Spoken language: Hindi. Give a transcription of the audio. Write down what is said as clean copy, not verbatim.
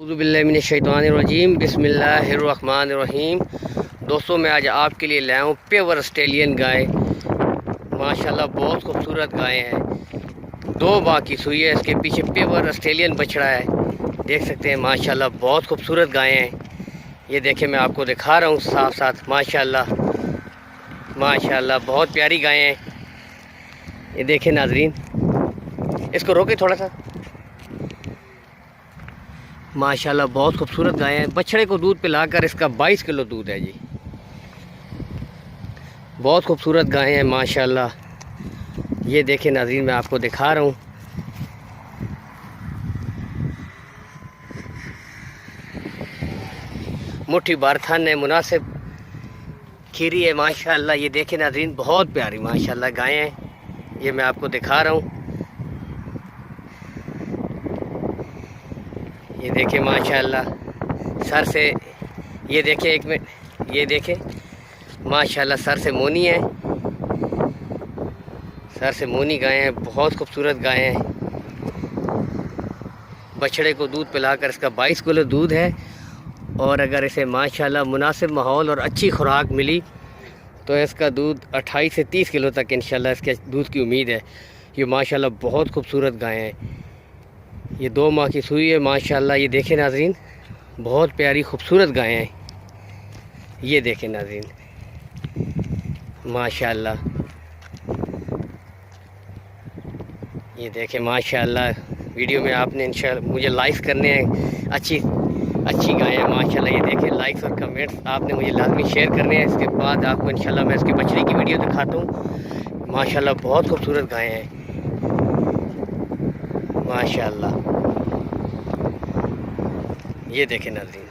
औज़ुबिल्लाहिमिनश्शैतानिर्रजीम बिस्मिल्लाहिर्रहमानिर्रहीम। दोस्तों, मैं आज आपके लिए लाया हूँ प्योर ऑस्ट्रेलियन गाय। माशाल्लाह बहुत खूबसूरत गाय हैं। 2 माह की सुई है। इसके पीछे प्योर ऑस्ट्रेलियन बछड़ा है, देख सकते हैं। माशाल्लाह बहुत खूबसूरत गाय हैं। ये देखें, मैं आपको दिखा रहा हूँ साथ साथ। माशाल्लाह माशाल्लाह बहुत प्यारी गाय हैं। ये देखें नाजरीन, इसको रोके थोड़ा सा। माशाल्लाह बहुत खूबसूरत गाय है। बछड़े को दूध पिलाकर इसका 22 किलो दूध है जी। बहुत खूबसूरत गाय हैं माशाल्लाह। ये देखें नाज़रीन, मैं आपको दिखा रहा हूँ। मुट्ठी भर थन है, मुनासिब खीरी है माशाल्लाह। ये देखें नाज़रीन, बहुत प्यारी माशाल्लाह गाय हैं। ये मैं आपको दिखा रहा हूँ। ये देखें माशाल्लाह सर से, ये देखें एक मिनट, ये देखें माशाल्लाह सर से मोनी है। सर से मोनी गाय हैं, बहुत खूबसूरत गाय हैं। बछड़े को दूध पिलाकर इसका 22 किलो दूध है। और अगर इसे माशाल्लाह मुनासिब माहौल और अच्छी खुराक मिली तो इसका दूध 28 से 30 किलो तक इंशाल्लाह इसके दूध की उम्मीद है। ये माशाल्लाह बहुत खूबसूरत गाय हैं। ये 2 माह की सुई है माशाल्लाह। ये देखें नाज़रीन, बहुत प्यारी खूबसूरत गाय हैं। ये देखें नाज़रीन माशाल्लाह। ये देखें माशाल्लाह। वीडियो में आपने इंशाल्लाह मुझे लाइक्स करने हैं। अच्छी गाय है माशाल्लाह। ये देखें, लाइक्स और कमेंट्स आपने मुझे लाजमी शेयर करने हैं। इसके बाद आपको इंशाल्लाह मैं इसकी बछड़ी की वीडियो दिखाता हूँ। माशाल्लाह बहुत खूबसूरत गाय हैं माशाल्लाह। ये देखें नाज़रीन।